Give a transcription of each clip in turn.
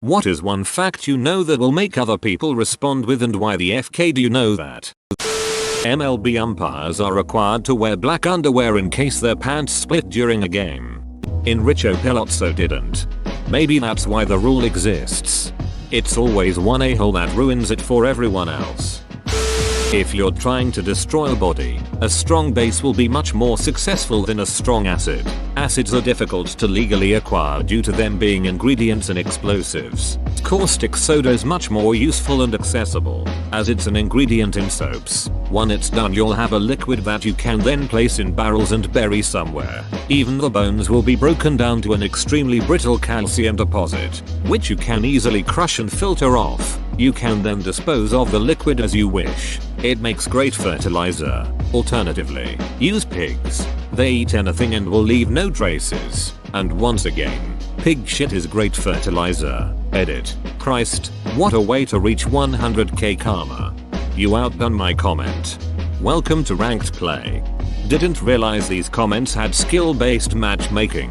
What is one fact you know that will make other people respond with, and why the FK do you know that? MLB umpires are required to wear black underwear in case their pants split during a game. Enrico Pelozzo didn't. Maybe that's why the rule exists. It's always one a-hole that ruins it for everyone else. If you're trying to destroy a body, a strong base will be much more successful than a strong acid. Acids are difficult to legally acquire due to them being ingredients in explosives. Caustic soda is much more useful and accessible, as it's an ingredient in soaps. When it's done, you'll have a liquid that you can then place in barrels and bury somewhere. Even the bones will be broken down to an extremely brittle calcium deposit, which you can easily crush and filter off. You can then dispose of the liquid as you wish. It makes great fertilizer. Alternatively, use pigs. They eat anything and will leave no traces. And once again, pig shit is great fertilizer. Edit. Christ, what a way to reach 100k karma. You outdone my comment. Welcome to Ranked Play. Didn't realize these comments had skill-based matchmaking.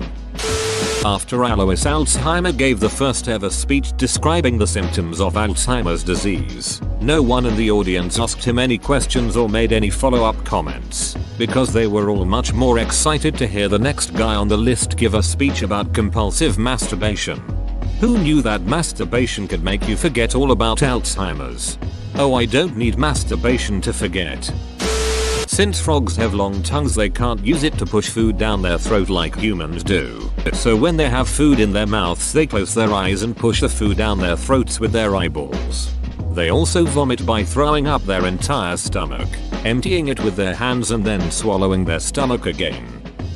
After Alois Alzheimer gave the first ever speech describing the symptoms of Alzheimer's disease, no one in the audience asked him any questions or made any follow-up comments, because they were all much more excited to hear the next guy on the list give a speech about compulsive masturbation. Who knew that masturbation could make you forget all about Alzheimer's? Oh, I don't need masturbation to forget. Since frogs have long tongues, they can't use it to push food down their throat like humans do. So when they have food in their mouths, they close their eyes and push the food down their throats with their eyeballs. They also vomit by throwing up their entire stomach, emptying it with their hands and then swallowing their stomach again.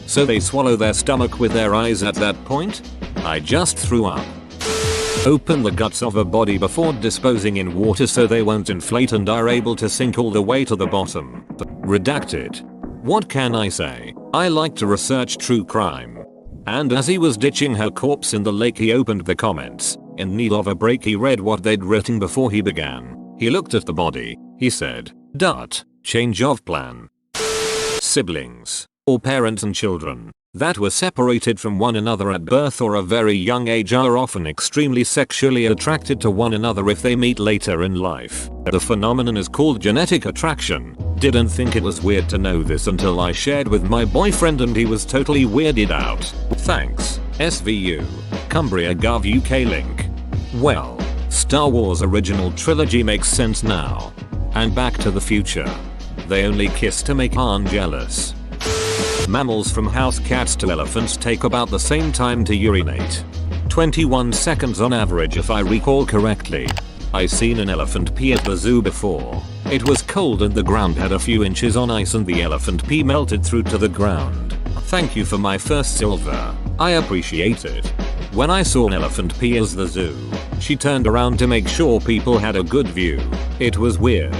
So they swallow their stomach with their eyes at that point? I just threw up. Open the guts of a body before disposing in water so they won't inflate and are able to sink all the way to the bottom. Redacted. What can I say? I like to research true crime. And as he was ditching her corpse in the lake, he opened the comments. In need of a break, he read what they'd written before he began. He looked at the body. He said, change of plan. Siblings, or parents and children, that were separated from one another at birth or a very young age are often extremely sexually attracted to one another if they meet later in life. The phenomenon is called genetic attraction. Didn't think it was weird to know this until I shared with my boyfriend and he was totally weirded out. Thanks, SVU. Cumbria Gov UK link. Well, Star Wars original trilogy makes sense now. And Back to the Future. They only kiss to make Han jealous. Mammals from house cats to elephants take about the same time to urinate. 21 seconds on average if I recall correctly. I seen an elephant pee at the zoo before. It was cold and the ground had a few inches on ice and the elephant pee melted through to the ground. Thank you for my first silver. I appreciate it. When I saw an elephant pee at the zoo, she turned around to make sure people had a good view. It was weird.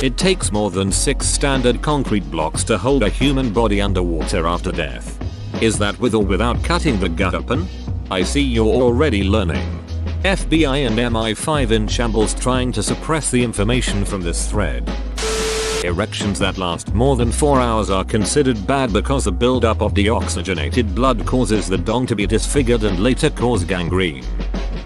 It takes more than 6 standard concrete blocks to hold a human body underwater after death. Is that with or without cutting the gut open? I see you're already learning. FBI and MI5 in shambles trying to suppress the information from this thread. Erections that last more than 4 hours are considered bad because the buildup of deoxygenated blood causes the dong to be disfigured and later cause gangrene.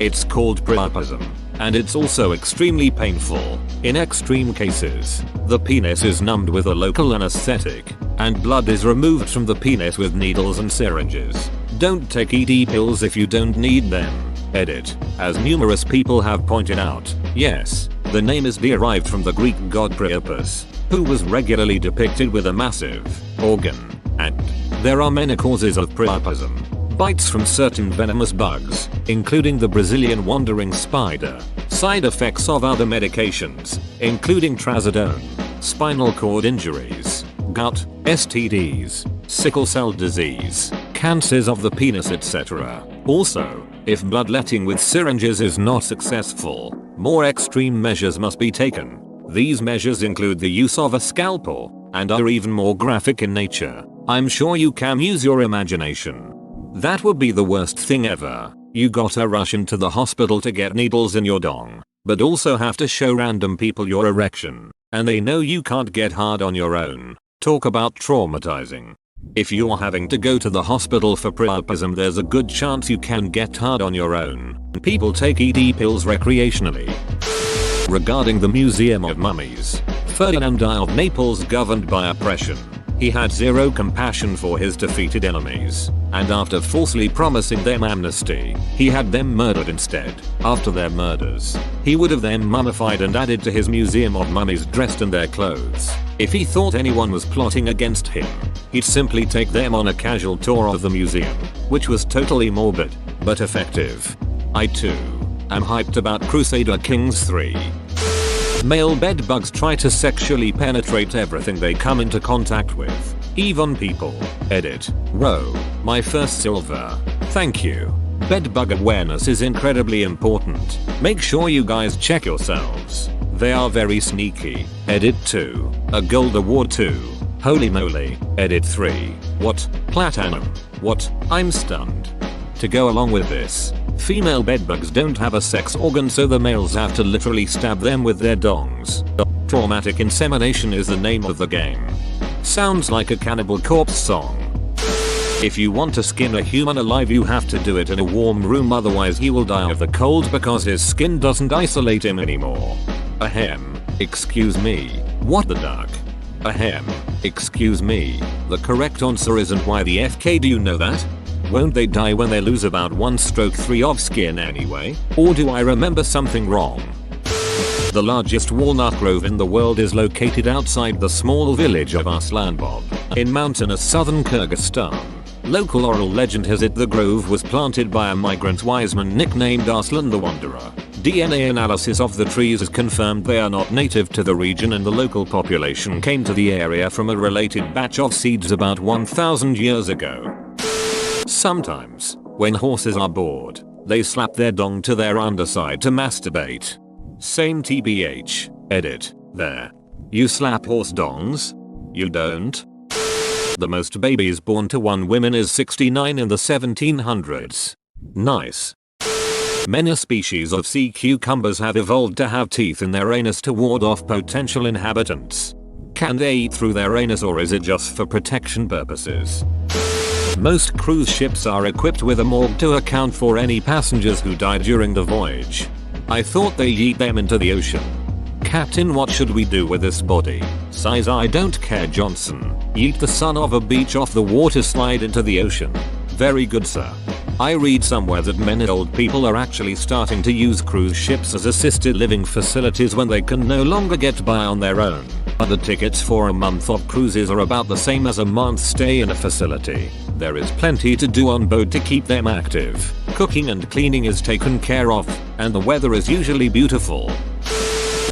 It's called priapism, and it's also extremely painful. In extreme cases, the penis is numbed with a local anesthetic, and blood is removed from the penis with needles and syringes. Don't take ED pills if you don't need them. Edit. As numerous people have pointed out, yes, the name is derived from the Greek god Priapus, who was regularly depicted with a massive organ, and there are many causes of priapism. Bites from certain venomous bugs, including the Brazilian wandering spider. Side effects of other medications, including trazodone. Spinal cord injuries. Gut, STDs. Sickle cell disease. Cancers of the penis, etc. Also, if bloodletting with syringes is not successful, more extreme measures must be taken. These measures include the use of a scalpel, and are even more graphic in nature. I'm sure you can use your imagination. That would be the worst thing ever. You gotta rush into the hospital to get needles in your dong, but also have to show random people your erection, and they know you can't get hard on your own. Talk about traumatizing. If you're having to go to the hospital for priapism, there's a good chance you can get hard on your own. People take ED pills recreationally. Regarding the Museum of Mummies, Ferdinand I of Naples governed by oppression. He had zero compassion for his defeated enemies, and after falsely promising them amnesty, he had them murdered instead. After their murders, he would have them mummified and added to his museum of mummies dressed in their clothes. If he thought anyone was plotting against him, he'd simply take them on a casual tour of the museum, which was totally morbid, but effective. I too am hyped about Crusader Kings 3. Male bedbugs try to sexually penetrate everything they come into contact with, even people. Edit. Row. My first silver. Thank you. Bedbug awareness is incredibly important. Make sure you guys check yourselves. They are very sneaky. Edit 2. A gold award 2. Holy moly. Edit 3. What? Platinum. What? I'm stunned. To go along with this, female bedbugs don't have a sex organ, so the males have to literally stab them with their dongs. Traumatic insemination is the name of the game. Sounds like a Cannibal Corpse song. If you want to skin a human alive, you have to do it in a warm room, otherwise he will die of the cold because his skin doesn't isolate him anymore. Ahem. Excuse me. What the duck? Ahem. Excuse me. The correct answer isn't why the FK, do you know that? Won't they die when they lose about 1/3 of skin anyway? Or do I remember something wrong? The largest walnut grove in the world is located outside the small village of Arslanbob, in mountainous southern Kyrgyzstan. Local oral legend has it the grove was planted by a migrant wise man nicknamed Arslan the Wanderer. DNA analysis of the trees has confirmed they are not native to the region, and the local population came to the area from a related batch of seeds about 1000 years ago. Sometimes, when horses are bored, they slap their dong to their underside to masturbate. Same TBH. Edit. There. You slap horse dongs? You don't? The most babies born to one woman is 69 in the 1700s. Nice. Many species of sea cucumbers have evolved to have teeth in their anus to ward off potential inhabitants. Can they eat through their anus, or is it just for protection purposes? Most cruise ships are equipped with a morgue to account for any passengers who died during the voyage. I thought they yeet them into the ocean. Captain, what should we do with this body? Size I don't care, Johnson. Yeet the son of a beach off the water slide into the ocean. Very good, sir. I read somewhere that many old people are actually starting to use cruise ships as assisted living facilities when they can no longer get by on their own. But the tickets for a month of cruises are about the same as a month's stay in a facility. There is plenty to do on board to keep them active. Cooking and cleaning is taken care of, and the weather is usually beautiful.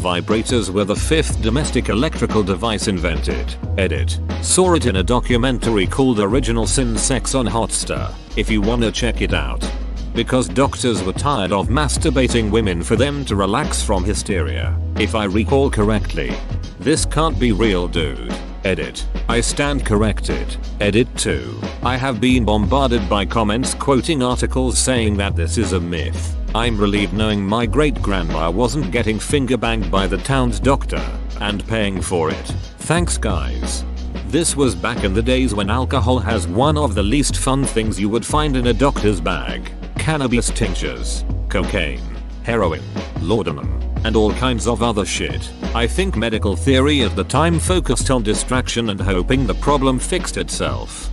Vibrators were the 5th domestic electrical device invented. Edit. Saw it in a documentary called Original Sin Sex on Hotstar, if you wanna check it out. Because doctors were tired of masturbating women for them to relax from hysteria, if I recall correctly. This can't be real, dude. Edit. I stand corrected. Edit 2. I have been bombarded by comments quoting articles saying that this is a myth. I'm relieved knowing my great-grandma wasn't getting finger banged by the town's doctor and paying for it. Thanks, guys. This was back in the days when alcohol has one of the least fun things you would find in a doctor's bag. Cannabis tinctures, cocaine, heroin, laudanum, and all kinds of other shit. I think medical theory at the time focused on distraction and hoping the problem fixed itself.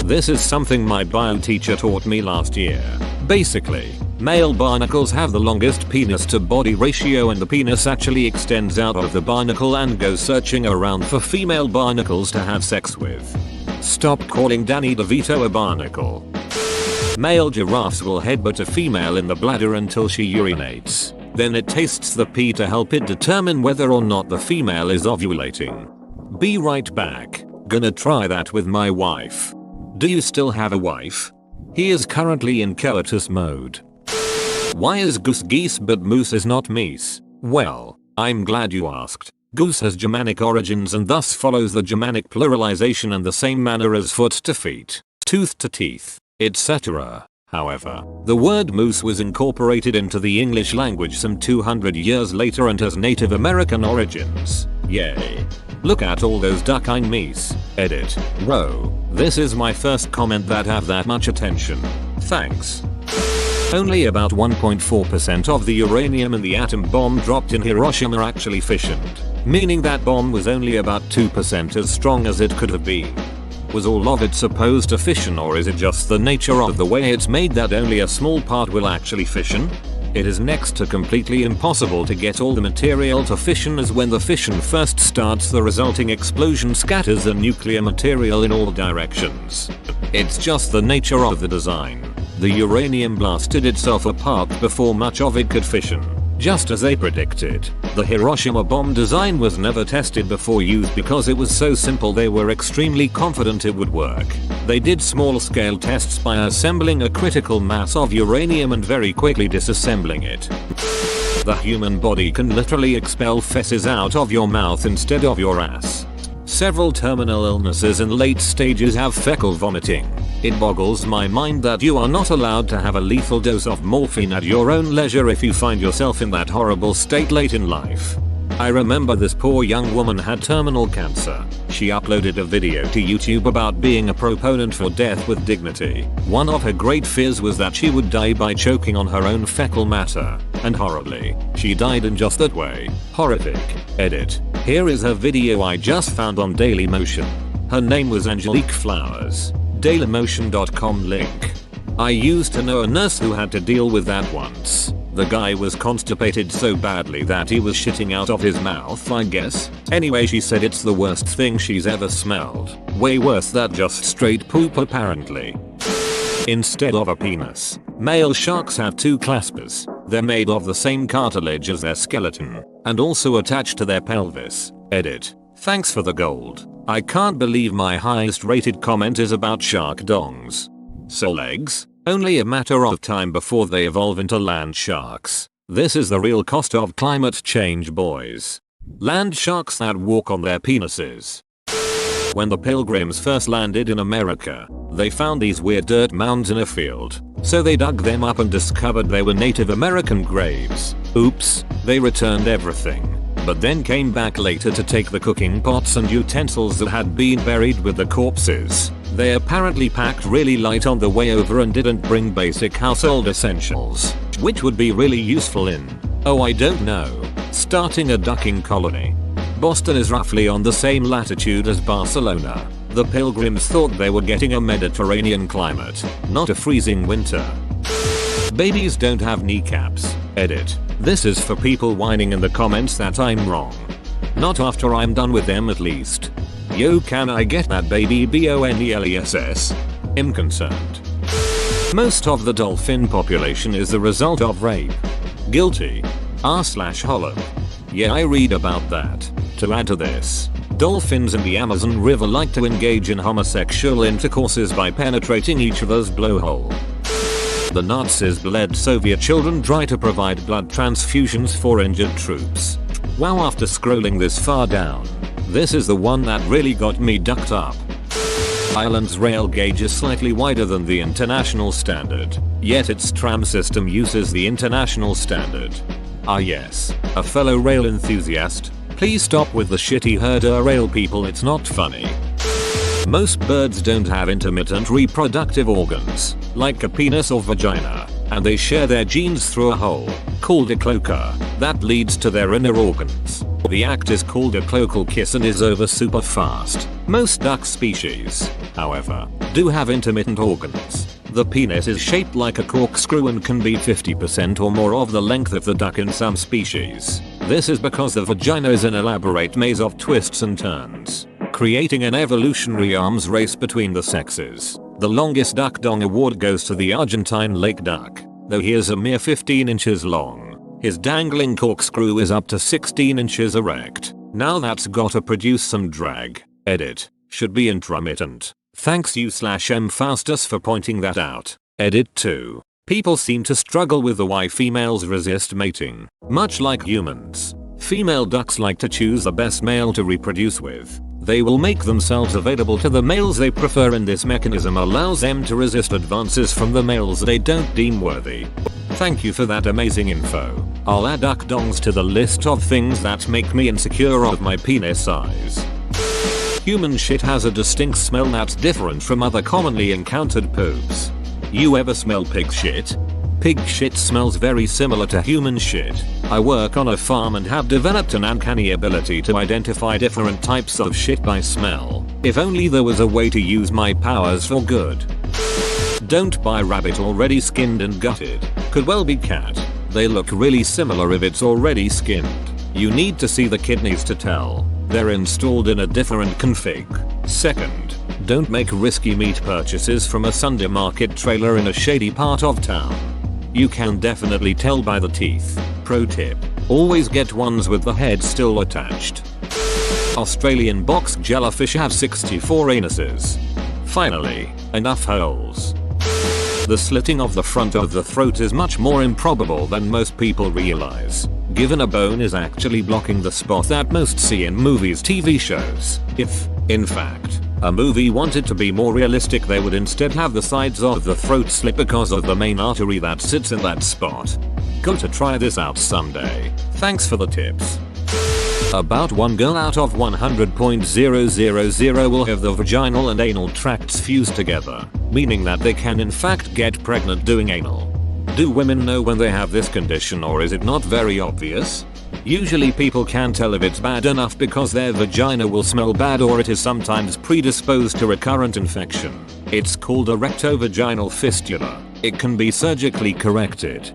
This is something my bio teacher taught me last year. Basically, male barnacles have the longest penis to body ratio, and the penis actually extends out of the barnacle and goes searching around for female barnacles to have sex with. Stop calling Danny DeVito a barnacle. Male giraffes will headbutt a female in the bladder until she urinates. Then it tastes the pee to help it determine whether or not the female is ovulating. Be right back. Gonna try that with my wife. Do you still have a wife? He is currently in coitus mode. Why is goose geese but moose is not meese? Well, I'm glad you asked. Goose has Germanic origins and thus follows the Germanic pluralization in the same manner as foot to feet, tooth to teeth, etc. However, the word moose was incorporated into the English language some 200 years later and has Native American origins. Yay. Look at all those duck-eyed meese. Edit. Row. This is my first comment that have that much attention. Thanks. Only about 1.4% of the uranium in the atom bomb dropped in Hiroshima actually fissioned, meaning that bomb was only about 2% as strong as it could have been. Was all of it supposed to fission, or is it just the nature of the way it's made that only a small part will actually fission? It is next to completely impossible to get all the material to fission, as when the fission first starts the resulting explosion scatters the nuclear material in all directions. It's just the nature of the design. The uranium blasted itself apart before much of it could fission. Just as they predicted, the Hiroshima bomb design was never tested before use because it was so simple they were extremely confident it would work. They did small-scale tests by assembling a critical mass of uranium and very quickly disassembling it. The human body can literally expel feces out of your mouth instead of your ass. Several terminal illnesses in late stages have fecal vomiting. It boggles my mind that you are not allowed to have a lethal dose of morphine at your own leisure if you find yourself in that horrible state late in life. I remember this poor young woman had terminal cancer. She uploaded a video to YouTube about being a proponent for death with dignity. One of her great fears was that she would die by choking on her own fecal matter. And horribly, she died in just that way. Horrific. Edit. Here is her video I just found on Dailymotion. Her name was Angelique Flowers. Dailymotion.com link. I used to know a nurse who had to deal with that once. The guy was constipated so badly that he was shitting out of his mouth, I guess. Anyway, she said it's the worst thing she's ever smelled. Way worse than just straight poop apparently. Instead of a penis, male sharks have two claspers. They're made of the same cartilage as their skeleton, and also attached to their pelvis. Edit. Thanks for the gold. I can't believe my highest rated comment is about shark dongs. So legs? Only a matter of time before they evolve into land sharks. This is the real cost of climate change, boys. Land sharks that walk on their penises. When the Pilgrims first landed in America, they found these weird dirt mounds in a field. So they dug them up and discovered they were Native American graves. Oops, they returned everything. But then came back later to take the cooking pots and utensils that had been buried with the corpses. They apparently packed really light on the way over and didn't bring basic household essentials, which would be really useful in, oh I don't know, starting a ducking colony. Boston is roughly on the same latitude as Barcelona. The Pilgrims thought they were getting a Mediterranean climate, not a freezing winter. Babies don't have kneecaps. Edit. This is for people whining in the comments that I'm wrong. Not after I'm done with them at least. Yo, can I get that baby boneless? I'm concerned. Most of the dolphin population is the result of rape. Guilty. r/Hollow. Yeah, I read about that. To add to this, dolphins in the Amazon River like to engage in homosexual intercourses by penetrating each other's blowhole. The Nazis bled Soviet children dry to provide blood transfusions for injured troops. Wow, after scrolling this far down, this is the one that really got me ducked up. Ireland's rail gauge is slightly wider than the international standard, yet its tram system uses the international standard. Ah yes, a fellow rail enthusiast, please stop with the shitty herder rail people, it's not funny. Most birds don't have intermittent reproductive organs, like a penis or vagina, and they share their genes through a hole, called a cloaca, that leads to their inner organs. The act is called a cloacal kiss and is over super fast. Most duck species, however, do have intermittent organs. The penis is shaped like a corkscrew and can be 50% or more of the length of the duck in some species. This is because the vagina is an elaborate maze of twists and turns, creating an evolutionary arms race between the sexes. The longest duck dong award goes to the Argentine lake duck, though he is a mere 15 inches long. His dangling corkscrew is up to 16 inches erect. Now that's gotta produce some drag. Edit. Should be intermittent. Thanks you/M Faustus for pointing that out. Edit 2. People seem to struggle with the why females resist mating. Much like humans, female ducks like to choose the best male to reproduce with. They will make themselves available to the males they prefer, and this mechanism allows them to resist advances from the males they don't deem worthy. Thank you for that amazing info. I'll add duck dongs to the list of things that make me insecure of my penis size. human shit has a distinct smell that's different from other commonly encountered poops. You ever smell pig shit? Pig shit smells very similar to human shit. I work on a farm and have developed an uncanny ability to identify different types of shit by smell. If only there was a way to use my powers for good. Don't buy rabbit already skinned and gutted. Could well be cat. They look really similar if it's already skinned. You need to see the kidneys to tell. They're installed in a different config. Second, don't make risky meat purchases from a Sunday market trailer in a shady part of town. You can definitely tell by the teeth. Pro tip, always get ones with the head still attached. Australian box jellyfish have 64 anuses. Finally, enough holes. The slitting of the front of the throat is much more improbable than most people realize, given a bone is actually blocking the spot that most see in movies, TV shows. If, in fact, a movie wanted to be more realistic, they would instead have the sides of the throat slit because of the main artery that sits in that spot. Got to try this out someday. Thanks for the tips. About 1 girl out of 100.000 will have the vaginal and anal tracts fused together, meaning that they can in fact get pregnant doing anal. Do women know when they have this condition, or is it not very obvious? Usually people can tell if it's bad enough because their vagina will smell bad, or it is sometimes predisposed to recurrent infection. It's called a rectovaginal fistula. It can be surgically corrected.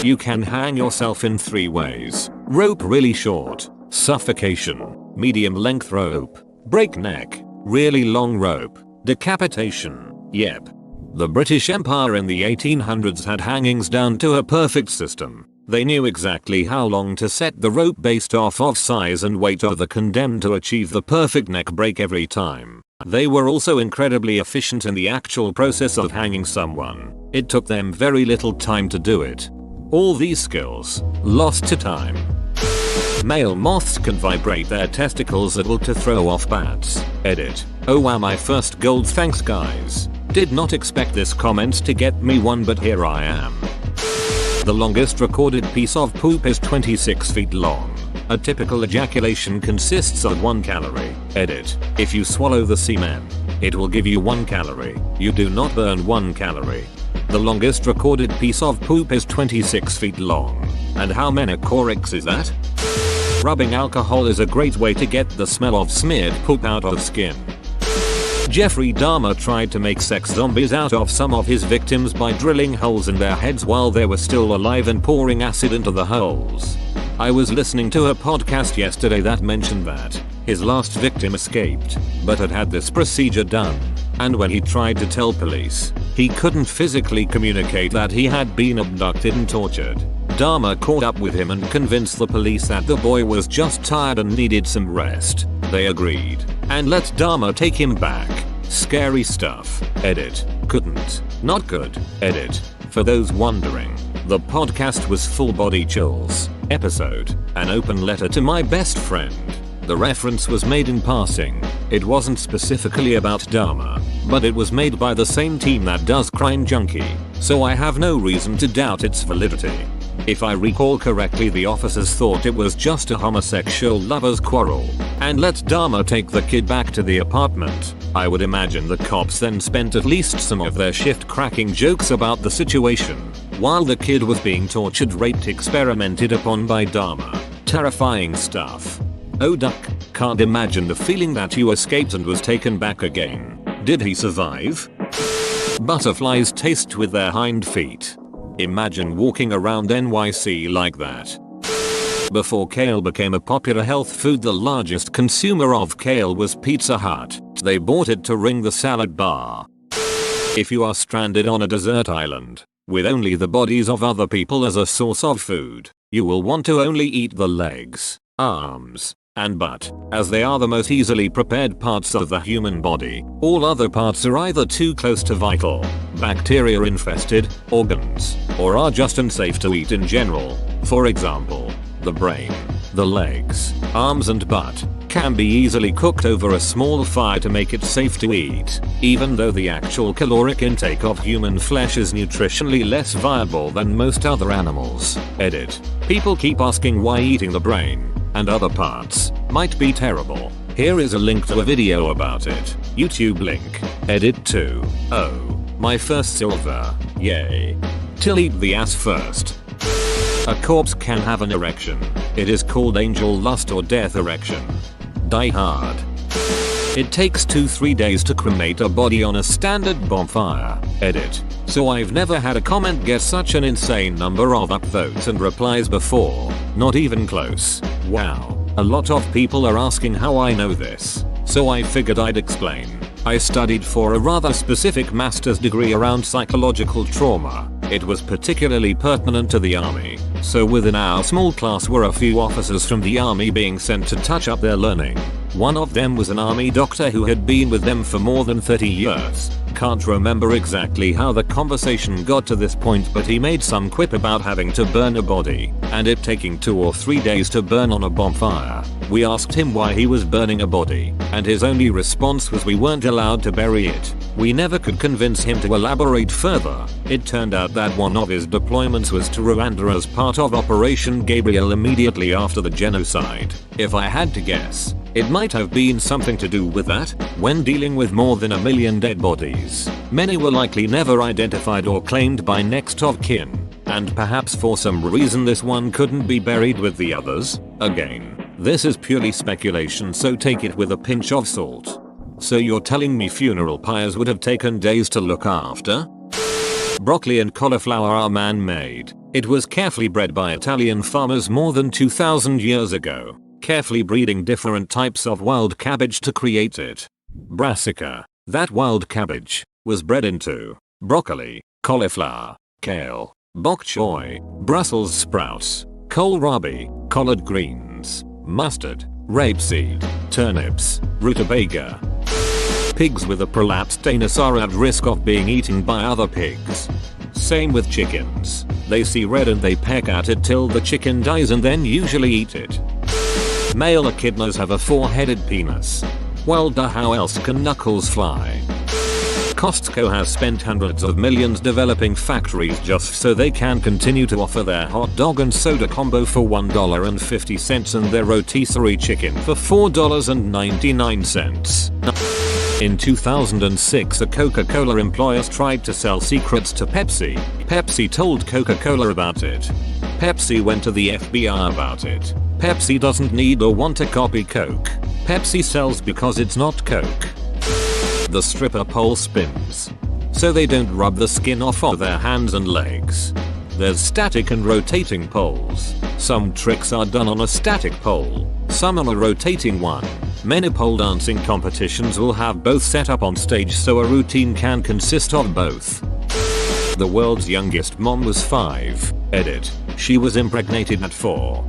You can hang yourself in 3 ways. Rope really short, suffocation, medium length rope, breakneck, really long rope, decapitation, yep. The British Empire in the 1800s had hangings down to a perfect system. They knew exactly how long to set the rope based off of size and weight of the condemned to achieve the perfect neck break every time. They were also incredibly efficient in the actual process of hanging someone. It took them very little time to do it. All these skills, lost to time. Male moths can vibrate their testicles at will to throw off bats. Edit. Oh wow, my first gold, thanks guys. Did not expect this comment to get me one, but here I am. The longest recorded piece of poop is 26 feet long. A typical ejaculation consists of 1 calorie. Edit. If you swallow the semen, it will give you 1 calorie. You do not burn 1 calorie. The longest recorded piece of poop is 26 feet long. And how many corics is that? Rubbing alcohol is a great way to get the smell of smeared poop out of skin. Jeffrey Dahmer tried to make sex zombies out of some of his victims by drilling holes in their heads while they were still alive and pouring acid into the holes. I was listening to a podcast yesterday that mentioned that his last victim escaped, but had this procedure done. And when he tried to tell police, he couldn't physically communicate that he had been abducted and tortured. Dahmer caught up with him and convinced the police that the boy was just tired and needed some rest. They agreed and let Dahmer take him back. Scary stuff. Edit. Couldn't. Not good. Edit. For those wondering, the podcast was Full Body Chills episode, an open letter to my best friend. The reference was made in passing. It wasn't specifically about Dahmer, but it was made by the same team that does Crime Junkie, so I have no reason to doubt its validity. If I recall correctly, the officers thought it was just a homosexual lovers quarrel and let Dahmer take the kid back to the apartment. I would imagine the cops then spent at least some of their shift cracking jokes about the situation while the kid was being tortured, raped, experimented upon by Dahmer. Terrifying stuff. Oh duck, can't imagine the feeling that you escaped and was taken back again. Did he survive? Butterflies taste with their hind feet. Imagine walking around NYC like that. Before kale became a popular health food, the largest consumer of kale was Pizza Hut. They bought it to ring the salad bar. If you are stranded on a desert island, with only the bodies of other people as a source of food, you will want to only eat the legs, arms, and butt, as they are the most easily prepared parts of the human body. All other parts are either too close to vital, bacteria infested organs, or are just unsafe to eat in general. For example, the brain, the legs, arms and butt can be easily cooked over a small fire to make it safe to eat, even though the actual caloric intake of human flesh is nutritionally less viable than most other animals. Edit. People keep asking why eating the brain and other parts might be terrible. Here is a link to a video about it. YouTube link. Edit 2. Oh. My first silver. Yay. Till eat the ass first. A corpse can have an erection. It is called angel lust or death erection. Die Hard. It takes 2-3 days to cremate a body on a standard bonfire. Edit. So I've never had a comment get such an insane number of upvotes and replies before. Not even close. Wow. A lot of people are asking how I know this. So I figured I'd explain. I studied for a rather specific master's degree around psychological trauma. It was particularly pertinent to the army. So within our small class were a few officers from the army being sent to touch up their learning. One of them was an army doctor who had been with them for more than 30 years. Can't remember exactly how the conversation got to this point, but he made some quip about having to burn a body and it taking 2 or 3 days to burn on a bonfire. We asked him why he was burning a body, and his only response was we weren't allowed to bury it. We never could convince him to elaborate further. It turned out that one of his deployments was to Rwanda as part of Operation Gabriel immediately after the genocide. If I had to guess, it might have been something to do with that. When dealing with more than 1 million dead bodies, many were likely never identified or claimed by next of kin, and perhaps for some reason this one couldn't be buried with the others. Again, this is purely speculation, so take it with a pinch of salt. So you're telling me funeral pyres would have taken days to look after? Broccoli and cauliflower are man-made. It was carefully bred by Italian farmers more than 2,000 years ago, carefully breeding different types of wild cabbage to create it. Brassica, that wild cabbage, was bred into broccoli, cauliflower, kale, bok choy, Brussels sprouts, kohlrabi, collard greens, mustard, rapeseed, turnips, rutabaga. Pigs with a prolapsed anus are at risk of being eaten by other pigs. Same with chickens. They see red and they peck at it till the chicken dies and then usually eat it. Male echidnas have a 4-headed penis. Well duh, how else can knuckles fly? Costco has spent hundreds of millions developing factories just so they can continue to offer their hot dog and soda combo for $1.50 and their rotisserie chicken for $4.99. In 2006, a Coca-Cola employee tried to sell secrets to Pepsi. Pepsi told Coca-Cola about it. Pepsi went to the FBI about it. Pepsi doesn't need or want to copy Coke. Pepsi sells because it's not Coke. The stripper pole spins, so they don't rub the skin off of their hands and legs. There's static and rotating poles. Some tricks are done on a static pole, some on a rotating one. Many pole dancing competitions will have both set up on stage, so a routine can consist of both. The world's youngest mom was 5. Edit. She was impregnated at 4.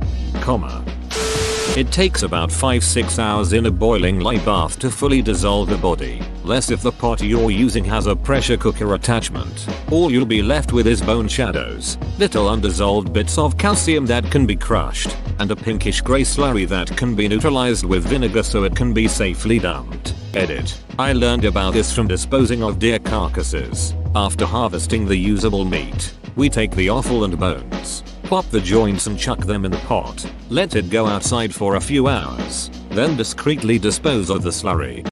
It takes about 5-6 hours in a boiling lye bath to fully dissolve the body, less if the pot you're using has a pressure cooker attachment. All you'll be left with is bone shadows, little undissolved bits of calcium that can be crushed, and a pinkish grey slurry that can be neutralized with vinegar so it can be safely dumped. Edit. I learned about this from disposing of deer carcasses. After harvesting the usable meat, we take the offal and bones, pop the joints and chuck them in the pot, let it go outside for a few hours, then discreetly dispose of the slurry.